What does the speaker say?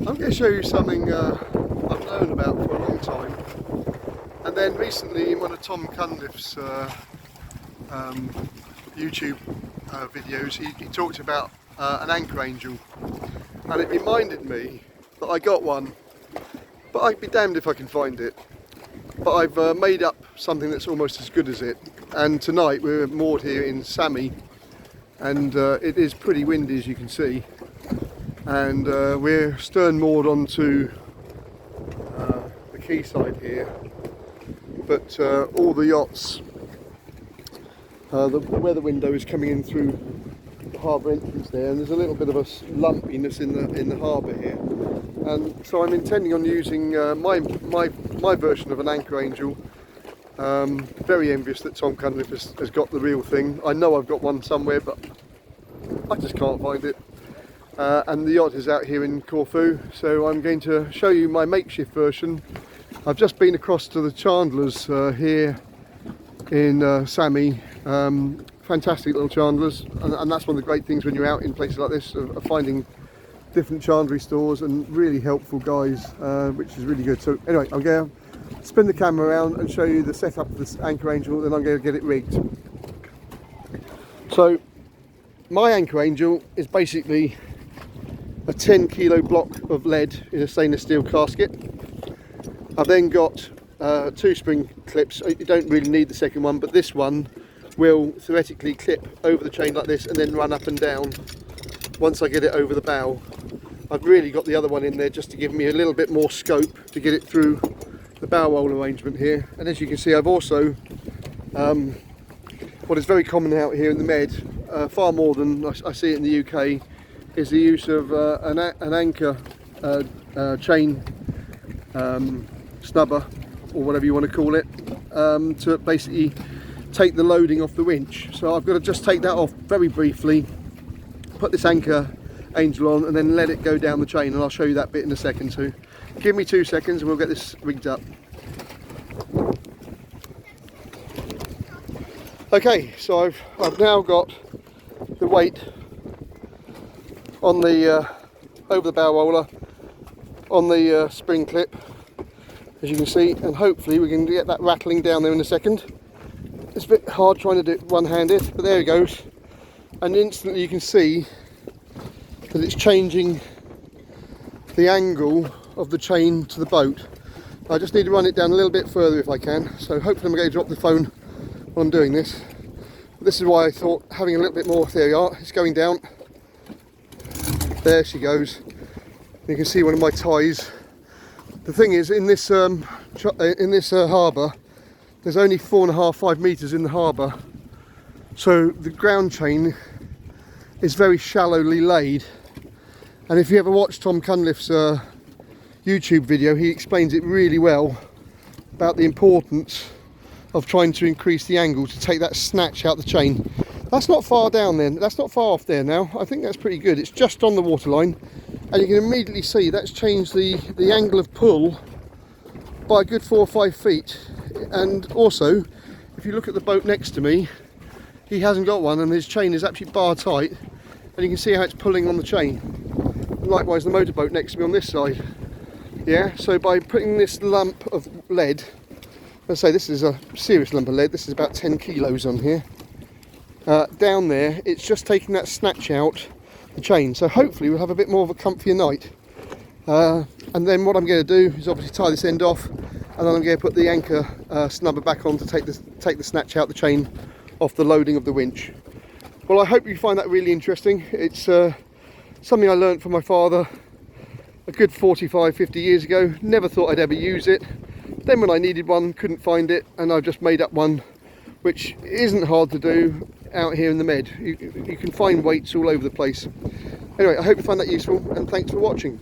I'm going to show you something I've known about for a long time, and then recently in one of Tom Cunliffe's YouTube videos he talked about an anchor angel, and it reminded me that I got one, but I'd be damned if I can find it. But I've made up something that's almost as good as it, and tonight we're moored here in Sammy, and it is pretty windy, as you can see, and we're stern moored onto the quayside here, but all the yachts, the weather window is coming in through the harbour entrance there, and there's a little bit of a lumpiness in the harbour here, and so I'm intending on using my version of an anchor angel. Very envious that Tom Cunliffe has got the real thing. I know I've got one somewhere, but I just can't find it. And the yacht is out here in Corfu, so I'm going to show you my makeshift version. I've just been across to the Chandlers here in Sammy. Fantastic little Chandlers, and that's one of the great things when you're out in places like this, of finding different chandlery stores and really helpful guys, which is really good. So anyway, I'm going to spin the camera around and show you the setup of this anchor angel, then I'm going to get it rigged. So my anchor angel is basically a 10 kilo block of lead in a stainless steel casket. I've then got 2 spring clips. You don't really need the second one, but this one will theoretically clip over the chain like this and then run up and down once I get it over the bow. I've really got the other one in there just to give me a little bit more scope to get it through the bow roll arrangement here. And as you can see, I've also, what is very common out here in the Med, far more than I see it in the UK, is the use of an anchor chain snubber, or whatever you want to call it, to basically take the loading off the winch. So I've got to just take that off very briefly, put this anchor angel on, and then let it go down the chain, and I'll show you that bit in a second. So give me 2 seconds and we'll get this rigged up. Okay, so I've now got the weight on the over the bow roller on the spring clip, as you can see, and hopefully we can get that rattling down there in a second. It's a bit hard trying to do it one-handed, but there it goes, and instantly you can see that it's changing the angle of the chain to the boat. I just need to run it down a little bit further if I can, so hopefully I'm going to drop the phone while I'm doing this. This is why I thought having a little bit more. There we are, it's going down. There she goes. You can see one of my ties. The thing is, in this harbour, there's only 4.5–5 metres in the harbour, so the ground chain is very shallowly laid. And if you ever watch Tom Cunliffe's YouTube video, he explains it really well about the importance of trying to increase the angle to take that snatch out the chain. That's not far down then, that's not far off there now. I think that's pretty good. It's just on the waterline, and you can immediately see that's changed the angle of pull by a good 4 or 5 feet. And also, if you look at the boat next to me, he hasn't got one, and his chain is absolutely bar tight, and you can see how it's pulling on the chain. Likewise, the motorboat next to me on this side. Yeah, so by putting this lump of lead, let's say this is a serious lump of lead, this is about 10 kilos on here, down there, it's just taking that snatch out the chain. So hopefully we'll have a bit more of a comfier night. And then what I'm going to do is obviously tie this end off, and then I'm going to put the anchor snubber back on to take the snatch out the chain off the loading of the winch. Well, I hope you find that really interesting. It's something I learnt from my father a good 45–50 years ago. Never thought I'd ever use it. Then when I needed one, couldn't find it, and I've just made up one, which isn't hard to do out here in the Med. You can find weights all over the place. Anyway, I hope you find that useful, and thanks for watching.